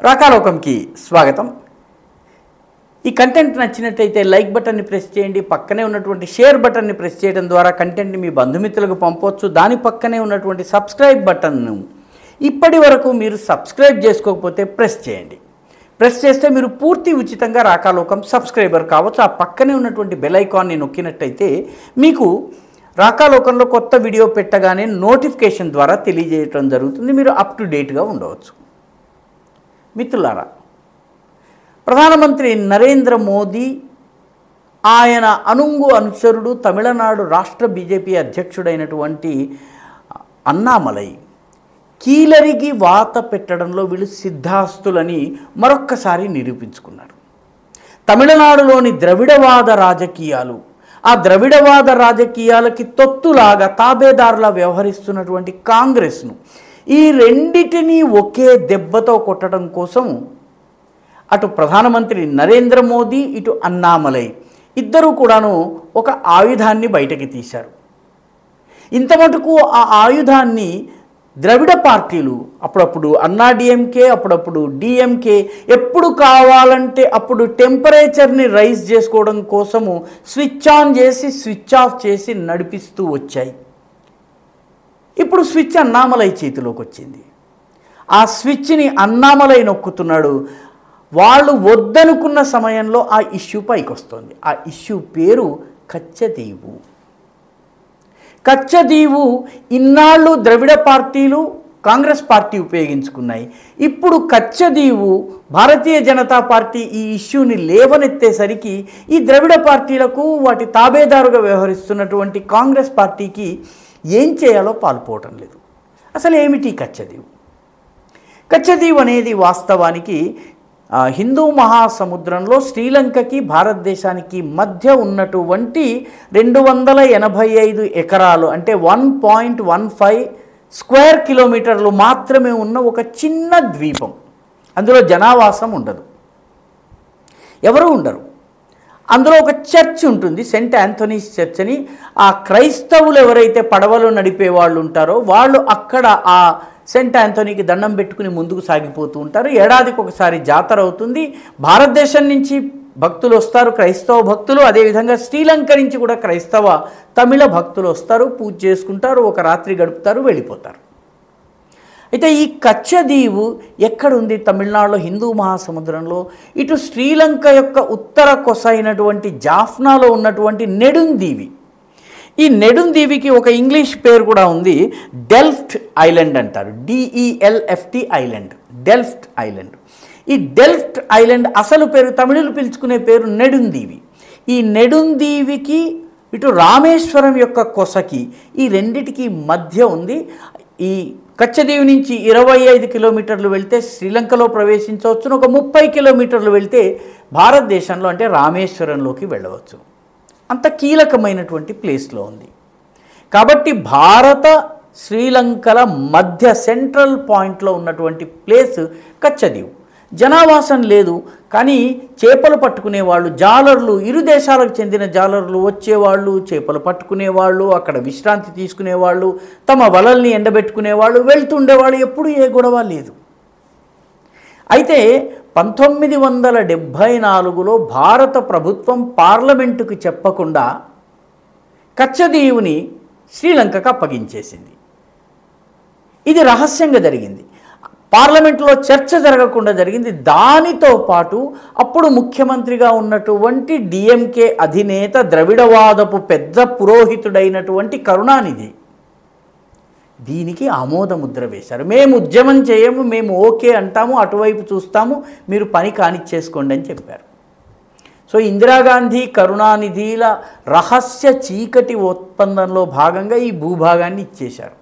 రాకాలోకంకి స్వాగతం. ఈ కంటెంట్ నచ్చినట్లయితే లైక్ బటన్ని ప్రెస్ చేయండి. పక్కనే ఉన్నటువంటి షేర్ బటన్ని ప్రెస్ చేయడం ద్వారా కంటెంట్ని మీ బంధుమిత్రులకు పంపవచ్చు. దాని పక్కనే ఉన్నటువంటి సబ్స్క్రైబ్ బటన్ను ఇప్పటి వరకు మీరు సబ్స్క్రైబ్ చేసుకోకపోతే ప్రెస్ చేయండి. ప్రెస్ చేస్తే మీరు పూర్తి ఉచితంగా రాకాలోకం సబ్స్క్రైబర్ కావచ్చు. ఆ పక్కనే ఉన్నటువంటి బెల్ ఐకాన్ని నొక్కినట్టయితే మీకు రాకాలోకంలో కొత్త వీడియో పెట్టగానే నోటిఫికేషన్ ద్వారా తెలియజేయడం జరుగుతుంది. మీరు అప్ టు డేట్గా ఉండవచ్చు. మిత్రులారా, ప్రధానమంత్రి నరేంద్ర మోదీ, ఆయన అనుచరుడు తమిళనాడు రాష్ట్ర బీజేపీ అధ్యక్షుడైనటువంటి అన్నామలై కీలరికి వాత పెట్టడంలో వీళ్ళు సిద్ధాస్తులని మరొక్కసారి నిరూపించుకున్నారు. తమిళనాడులోని ద్రవిడవాద రాజకీయాలు, ఆ ద్రవిడవాద రాజకీయాలకి తొత్తులాగా తాబేదారులా వ్యవహరిస్తున్నటువంటి కాంగ్రెస్ను, ఈ రెండిటినీ ఒకే దెబ్బతో కొట్టడం కోసం అటు ప్రధానమంత్రి నరేంద్ర మోదీ, ఇటు అన్నామలై ఇద్దరూ కూడాను ఒక ఆయుధాన్ని బయటకి తీశారు. ఇంత మటుకు ఆ ఆయుధాన్ని ద్రవిడ పార్టీలు, అప్పుడప్పుడు అన్నాడీఎంకే, అప్పుడప్పుడు డిఎంకే, ఎప్పుడు కావాలంటే అప్పుడు టెంపరేచర్ని రైజ్ చేసుకోవడం కోసము స్విచ్ ఆన్ చేసి స్విచ్ ఆఫ్ చేసి నడిపిస్తూ వచ్చాయి. ఇప్పుడు స్విచ్ అన్నామలై చేతిలోకి వచ్చింది. ఆ స్విచ్ని అన్నామలై నొక్కుతున్నాడు. వాళ్ళు వద్దనుకున్న సమయంలో ఆ ఇష్యూ పైకి వస్తుంది. ఆ ఇష్యూ పేరు కచ్చదీవు. కచ్చదీవు ఇన్నాళ్ళు ద్రవిడ పార్టీలు, కాంగ్రెస్ పార్టీ ఉపయోగించుకున్నాయి. ఇప్పుడు కచ్చదీవు భారతీయ జనతా పార్టీ ఈ ఇష్యూని లేవనెత్తేసరికి ఈ ద్రవిడ పార్టీలకు, వాటి తాబేదారుగా వ్యవహరిస్తున్నటువంటి కాంగ్రెస్ పార్టీకి ఏం చేయాలో పాల్పోవటం లేదు. అసలు ఏమిటి కచ్చదీవు? కచ్చదీవు అనేది వాస్తవానికి హిందూ మహాసముద్రంలో శ్రీలంకకి భారతదేశానికి మధ్య ఉన్నటువంటి 285 ఎకరాలు, అంటే 1.15 స్క్వేర్ కిలోమీటర్లు మాత్రమే ఉన్న ఒక చిన్న ద్వీపం. అందులో జనావాసం ఉండదు, ఎవరు ఉండరు. అందులో ఒక చర్చ్ ఉంటుంది, సెయింట్ ఆంథోనీస్ చర్చ్ అని. ఆ క్రైస్తవులు ఎవరైతే పడవలు నడిపే వాళ్ళు ఉంటారో వాళ్ళు అక్కడ ఆ సెయింట్ ఆంథోనీకి దండం పెట్టుకుని ముందుకు సాగిపోతూ ఉంటారు. ఏడాదికి ఒకసారి జాతర అవుతుంది. భారతదేశం నుంచి భక్తులు వస్తారు, క్రైస్తవ భక్తులు. అదేవిధంగా శ్రీలంక నుంచి కూడా క్రైస్తవ తమిళ భక్తులు వస్తారు, పూజ చేసుకుంటారు, ఒక రాత్రి గడుపుతారు, వెళ్ళిపోతారు. అయితే ఈ కచ్చదీవు ఎక్కడుంది? తమిళనాడులో హిందూ మహాసముద్రంలో ఇటు శ్రీలంక యొక్క ఉత్తర కొస అయినటువంటి జాఫ్నాలో ఉన్నటువంటి నెడుందీవి. ఈ నెడుందీవికి ఒక ఇంగ్లీష్ పేరు కూడా ఉంది, డెల్ఫ్ట్ ఐలాండ్ అంటారు. DELFT island, Delft island. ఈ డెల్ఫ్ట్ ఐలాండ్ అసలు పేరు, తమిళులు పిలుచుకునే పేరు నెడుందీవి. ఈ నెడుందీవికి ఇటు రామేశ్వరం యొక్క కొసకి, ఈ రెండిటికి మధ్య ఉంది. ఈ కచ్చదీవి నుంచి 25 కిలోమీటర్లు వెళ్తే శ్రీలంకలో ప్రవేశించవచ్చు, ఒక 30 కిలోమీటర్లు వెళ్తే భారతదేశంలో అంటే రామేశ్వరంలోకి వెళ్ళవచ్చు. అంత కీలకమైనటువంటి ప్లేస్లో ఉంది. కాబట్టి భారత శ్రీలంకల మధ్య సెంట్రల్ పాయింట్లో ఉన్నటువంటి ప్లేస్ కచ్చదీవు. జనావాసం లేదు, కానీ చేపలు పట్టుకునేవాళ్ళు, జాలర్లు, ఇరు దేశాలకు చెందిన జాలర్లు వచ్చేవాళ్ళు, చేపలు పట్టుకునేవాళ్ళు, అక్కడ విశ్రాంతి తీసుకునేవాళ్ళు, తమ వలల్ని ఎండబెట్టుకునేవాళ్ళు, వెళ్తుండేవాళ్ళు. ఎప్పుడు ఏ గొడవ లేదు. అయితే 1974లో భారత ప్రభుత్వం పార్లమెంటుకు చెప్పకుండా కచ్చదీవుని శ్రీలంకకు అప్పగించేసింది. ఇది రహస్యంగా జరిగింది, పార్లమెంటులో చర్చ జరగకుండా జరిగింది. దానితో పాటు అప్పుడు ముఖ్యమంత్రిగా ఉన్నటువంటి డిఎంకే అధినేత, ద్రవిడవాదపు పెద్ద పురోహితుడైనటువంటి కరుణానిధి దీనికి ఆమోదముద్ర వేశారు. మేము ఉద్యమం చేయము, మేము ఓకే అంటాము, అటువైపు చూస్తాము, మీరు పని కానిచ్చేసుకోండి అని చెప్పారు. సో ఇందిరాగాంధీ, కరుణానిధిల రహస్య చీకటి ఒప్పందంలో భాగంగా ఈ భూభాగాన్ని ఇచ్చేశారు.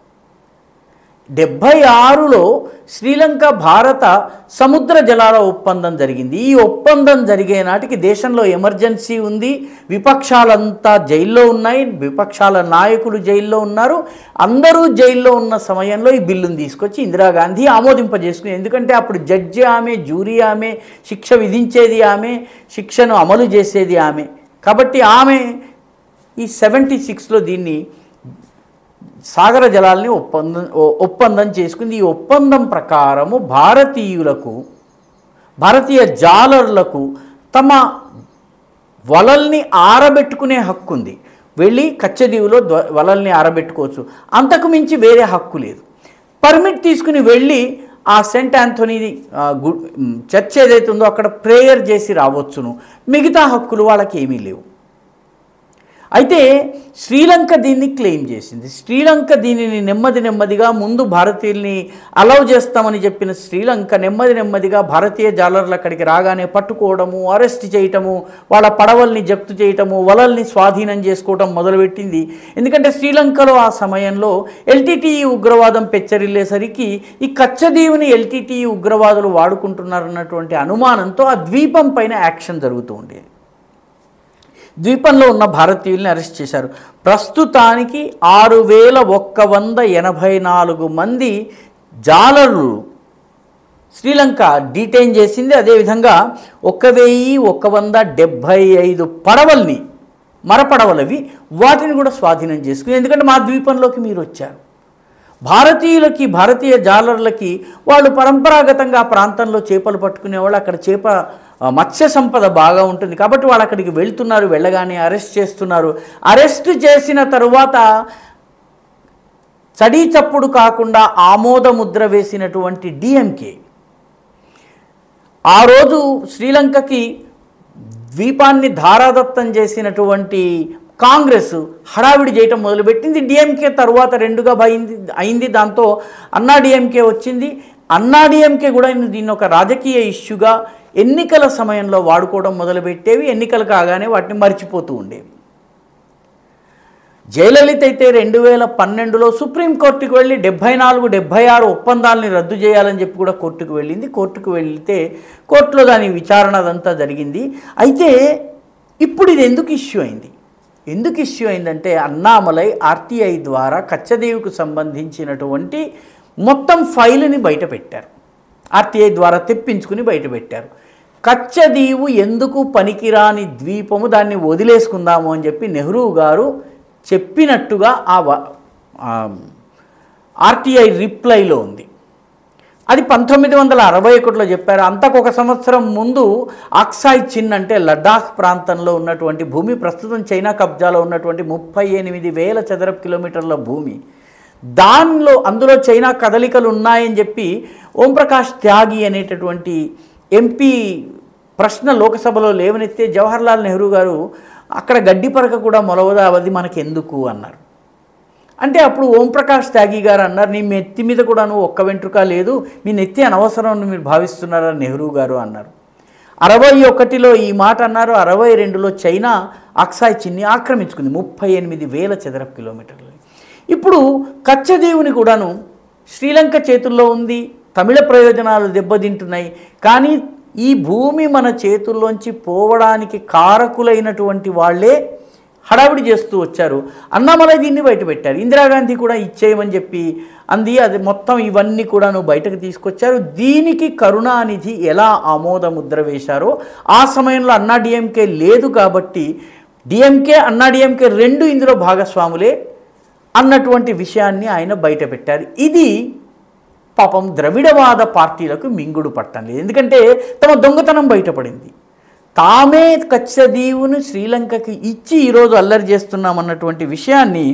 76లో శ్రీలంక భారత సముద్ర జలాల ఒప్పందం జరిగింది. ఈ ఒప్పందం జరిగే నాటికి దేశంలో ఎమర్జెన్సీ ఉంది, విపక్షాలంతా జైల్లో ఉన్నాయి, విపక్షాల నాయకులు జైల్లో ఉన్నారు. అందరూ జైల్లో ఉన్న సమయంలో ఈ బిల్లును తీసుకొచ్చి ఇందిరాగాంధీ ఆమోదింపజేసుకుని, ఎందుకంటే అప్పుడు జడ్జి ఆమె, జ్యూరీ ఆమె, శిక్ష విధించేది ఆమె, శిక్షను అమలు చేసేది ఆమె. కాబట్టి ఆమె ఈ 76లో దీన్ని సాగర జలాల్ని ఒప్పందం చేసుకుంది. ఈ ఒప్పందం ప్రకారము భారతీయులకు భారతీయ జాలర్లకు తమ వలల్ని ఆరబెట్టుకునే హక్కు ఉంది. వెళ్ళి కచ్చదీవులో వలల్ని ఆరబెట్టుకోవచ్చు, అంతకు మించి వేరే హక్కు లేదు. పర్మిట్ తీసుకుని వెళ్ళి ఆ సెంట్ ఆంథోనీ చర్చ్ ఏదైతే ఉందో అక్కడ ప్రేయర్ చేసి రావచ్చును. మిగతా హక్కులు వాళ్ళకి ఏమీ లేవు. అయితే శ్రీలంక దీన్ని క్లెయిమ్ చేసింది. శ్రీలంక దీనిని నెమ్మదిగా ముందు భారతీయుల్ని అలౌ చేస్తామని చెప్పిన శ్రీలంక నెమ్మదిగా భారతీయ జాలర్లు అక్కడికి రాగానే పట్టుకోవడము, అరెస్ట్ చేయటము, వాళ్ళ పడవల్ని జప్తు చేయటము, వలల్ని స్వాధీనం చేసుకోవటం మొదలుపెట్టింది. ఎందుకంటే శ్రీలంకలో ఆ సమయంలో ఎల్టీటీఈ ఉగ్రవాదం పెచ్చరిల్లేసరికి ఈ కచ్చదీవుని ఎల్టీటీఈ ఉగ్రవాదులు వాడుకుంటున్నారన్నటువంటి అనుమానంతో ఆ ద్వీపం పైన యాక్షన్ జరుగుతూ ఉండేది. ద్వీపంలో ఉన్న భారతీయుల్ని అరెస్ట్ చేశారు. ప్రస్తుతానికి 6184 మంది జాలర్లు శ్రీలంక డీటైన్ చేసింది. అదేవిధంగా 1175 పడవల్ని, మరపడవలవి, వాటిని కూడా స్వాధీనం చేసుకుని, ఎందుకంటే మా ద్వీపంలోకి మీరు వచ్చారు. భారతీయులకి, భారతీయ జాలర్లకి వాళ్ళు పరంపరాగతంగా ఆ ప్రాంతంలో చేపలు పట్టుకునేవాళ్ళు, అక్కడ మత్స్య సంపద బాగా ఉంటుంది కాబట్టి వాళ్ళు అక్కడికి వెళ్తున్నారు. వెళ్ళగానే అరెస్ట్ చేస్తున్నారు. అరెస్ట్ చేసిన తరువాత చడీ చప్పుడు కాకుండా ఆమోద ముద్ర వేసినటువంటి డిఎంకే ఆ రోజు శ్రీలంకకి ద్వీపాన్ని ధారాదత్తం చేసినటువంటి కాంగ్రెస్ హడావిడి చేయటం మొదలుపెట్టింది. డిఎంకే తరువాత రెండుగా అయింది. దాంతో అన్నా డిఎంకే వచ్చింది. అన్నా డిఎంకే కూడా దీన్ని ఒక రాజకీయ ఇష్యూగా ఎన్నికల సమయంలో వాడుకోవడం మొదలుపెట్టేవి. ఎన్నికలు కాగానే వాటిని మర్చిపోతూ ఉండేవి. జయలలిత అయితే 2012లో సుప్రీంకోర్టుకు వెళ్ళి 74, 76 ఒప్పందాలని రద్దు చేయాలని చెప్పి కూడా కోర్టుకు వెళ్ళింది. కోర్టుకు వెళ్తే కోర్టులో దాని విచారణ అదంతా జరిగింది. అయితే ఇప్పుడు ఇది ఎందుకు ఇష్యూ అయింది? ఎందుకు ఇష్యూ అయిందంటే అన్నామలై ఆర్టీఐ ద్వారా కచ్చదీవుకు సంబంధించినటువంటి మొత్తం ఫైలుని బయటపెట్టారు. ఆర్టీఐ ద్వారా తెప్పించుకుని బయటపెట్టారు. కచ్చదీవు ఎందుకు పనికిరాని ద్వీపము, దాన్ని వదిలేసుకుందాము అని చెప్పి నెహ్రూ గారు చెప్పినట్టుగా ఆ ఆర్టీఐ రిప్లైలో ఉంది. అది 1961లో చెప్పారు. అంతకొక సంవత్సరం ముందు అక్సాయ్ చిన్ అంటే లడాఖ్ ప్రాంతంలో ఉన్నటువంటి భూమి, ప్రస్తుతం చైనా కబ్జాలో ఉన్నటువంటి 38,000 చదరపు కిలోమీటర్ల భూమి, అందులో చైనా కదలికలు ఉన్నాయని చెప్పి ఓంప్రకాష్ త్యాగి అనేటటువంటి ఎంపీ ప్రశ్న లోకసభలో లేవనెత్తే జవహర్లాల్ నెహ్రూ గారు అక్కడ గడ్డి పరక కూడా మొలవదా, అది మనకెందుకు అన్నారు. అంటే అప్పుడు ఓంప్రకాష్ త్యాగి గారు అన్నారు, నీ నెత్తి మీద కూడా ఒక్క వెంట్రుక లేదు, మీ నెత్తి అనవసరం అని మీరు భావిస్తున్నారని నెహ్రూ గారు అన్నారు. 61లో ఈ మాట అన్నారు. 62లో చైనా అక్సాయ్ చిన్ని ఆక్రమించుకుంది 38,000 చదరపు కిలోమీటర్లు. ఇప్పుడు కచ్చదీవుని కూడాను శ్రీలంక చేతుల్లో ఉంది. తమిళ ప్రయోజనాలు దెబ్బతింటున్నాయి. కానీ ఈ భూమి మన చేతుల్లోంచి పోవడానికి కారకులైనటువంటి వాళ్ళే హడావిడి చేస్తూ వచ్చారు. అన్నామలై దీన్ని బయటపెట్టారు. ఇందిరాగాంధీ కూడా ఇచ్చేయమని చెప్పి అంది. అది మొత్తం ఇవన్నీ కూడాను బయటకు తీసుకొచ్చారు. దీనికి కరుణానిధి ఎలా ఆమోద ముద్ర వేశారో ఆ సమయంలో అన్నా డిఎంకే లేదు కాబట్టి డిఎంకే, అన్నా డిఎంకే రెండు ఇందులో భాగస్వాములే అన్నటువంటి విషయాన్ని ఆయన బయటపెట్టారు. ఇది పాపం ద్రవిడవాద పార్టీలకు మింగుడు పట్టం లేదు. ఎందుకంటే తమ దొంగతనం బయటపడింది. తామే కచ్చదీవును శ్రీలంకకి ఇచ్చి ఈరోజు అల్లరి చేస్తున్నామన్నటువంటి విషయాన్ని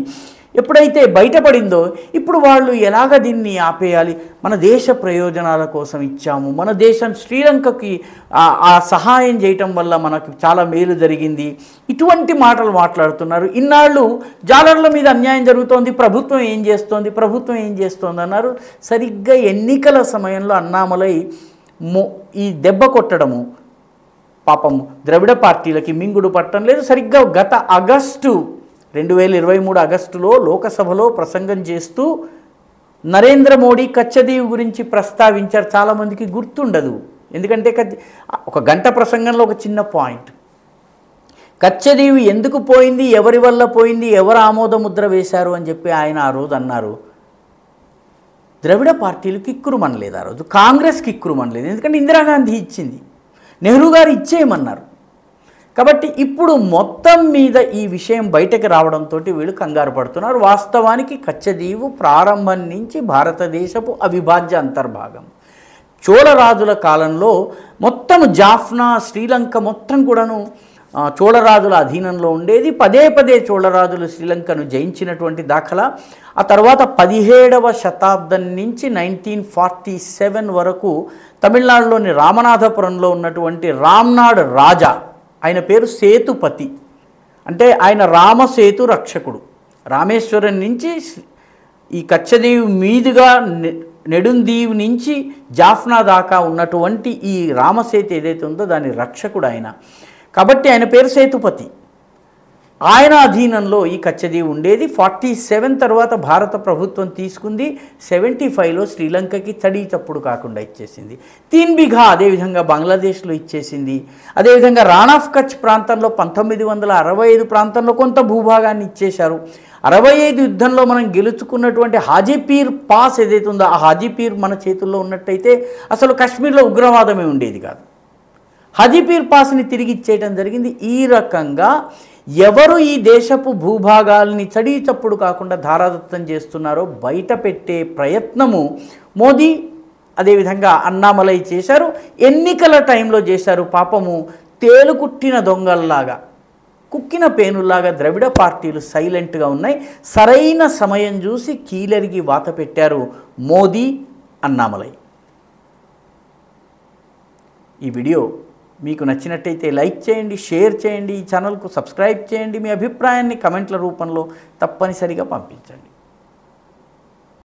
ఎప్పుడైతే బయటపడిందో ఇప్పుడు వాళ్ళు ఎలాగ దీన్ని ఆపేయాలి, మన దేశ ప్రయోజనాల కోసం ఇచ్చాము, మన దేశం శ్రీలంకకి ఆ సహాయం చేయటం వల్ల మనకు చాలా మేలు జరిగింది, ఇటువంటి మాటలు మాట్లాడుతున్నారు. ఇన్నాళ్ళు జాలర్ల మీద అన్యాయం జరుగుతోంది, ప్రభుత్వం ఏం చేస్తోంది అన్నారు. సరిగ్గా ఎన్నికల సమయంలో అన్నామలై ఈ దెబ్బ కొట్టడము పాపం ద్రవిడ పార్టీలకి మింగుడు పట్టడం లేదు. సరిగ్గా గత 2023 ఆగస్టులో లోకసభలో ప్రసంగం చేస్తూ నరేంద్ర మోడీ కచ్చదీవు గురించి ప్రస్తావించారు. చాలామందికి గుర్తుండదు, ఎందుకంటే ఒక గంట ప్రసంగంలో ఒక చిన్న పాయింట్, కచ్చదీవు ఎందుకు పోయింది, ఎవరి వల్ల పోయింది, ఎవరు ఆమోద ముద్ర వేశారు అని చెప్పి ఆయన ఆ రోజు అన్నారు. ద్రవిడ పార్టీలు కిక్కురుమనలేదు, ఆ రోజు కాంగ్రెస్ కిక్కురుమనలేదు. ఎందుకంటే ఇందిరాగాంధీ ఇచ్చింది, నెహ్రూ గారు ఇచ్చేయమన్నారు. కాబట్టి ఇప్పుడు మొత్తం మీద ఈ విషయం బయటకు రావడంతో వీళ్ళు కంగారు పడుతున్నారు. వాస్తవానికి కచ్చదీవు ప్రారంభం నుంచి భారతదేశపు అవిభాజ్య అంతర్భాగం. చోళరాజుల కాలంలో మొత్తం జాఫ్నా శ్రీలంక మొత్తం కూడాను చోళరాజుల అధీనంలో ఉండేది. పదే పదే చోళరాజులు శ్రీలంకను జయించినటువంటి దాఖలా. ఆ తర్వాత 17వ శతాబ్దం నుంచి 1947 వరకు తమిళనాడులోని రామనాథపురంలో ఉన్నటువంటి రామ్నాడ్ రాజా, ఆయన పేరు సేతుపతి, అంటే ఆయన రామసేతు రక్షకుడు. రామేశ్వరం నుంచి ఈ కచ్చదీవు మీదుగా నెడుందీవు నుంచి జాఫ్నా దాకా ఉన్నటువంటి ఈ రామసేతు ఏదైతే ఉందో దాని రక్షకుడు ఆయన. కాబట్టి ఆయన పేరు సేతుపతి. ఆయన అధీనంలో ఈ కచ్చదీవు ఉండేది. 47 తర్వాత భారత ప్రభుత్వం తీసుకుంది. 75లో శ్రీలంకకి తడి తప్పుడు కాకుండా ఇచ్చేసింది. 3 బిఘా అదేవిధంగా బంగ్లాదేశ్లో ఇచ్చేసింది. అదేవిధంగా రాణ్ ఆఫ్ కచ్ ప్రాంతంలో 1965 ప్రాంతంలో కొంత భూభాగాన్ని ఇచ్చేశారు. 65 యుద్ధంలో మనం గెలుచుకున్నటువంటి హాజీపీర్ పాస్ ఏదైతే ఉందో ఆ హాజీపీర్ మన చేతుల్లో ఉన్నట్టయితే అసలు కాశ్మీర్లో ఉగ్రవాదమే ఉండేది కాదు. హాజీపీర్ పాస్ని తిరిగి ఇచ్చేయడం జరిగింది. ఈ రకంగా ఎవరు ఈ దేశపు భూభాగాల్ని చడీ చప్పుడు కాకుండా ధారాదత్తం చేస్తున్నారో బయట పెట్టే ప్రయత్నము మోదీ అదేవిధంగా అన్నామలై చేశారు. ఎన్నికల టైంలో చేశారు. పాపము తేలుకుట్టిన దొంగల్లాగా, కుక్కిన పేనుల్లాగా ద్రవిడ పార్టీలు సైలెంట్గా ఉన్నాయి. సరైన సమయం చూసి కీలరిగి వాత పెట్టారు మోదీ, అన్నామలై. ఈ వీడియో మీకు నచ్చినట్టయితే లైక్ చేయండి, షేర్ చేయండి, ఈ ఛానల్కు సబ్స్క్రైబ్ చేయండి. మీ అభిప్రాయాన్ని కమెంట్ల రూపంలో తప్పనిసరిగా పంపించండి.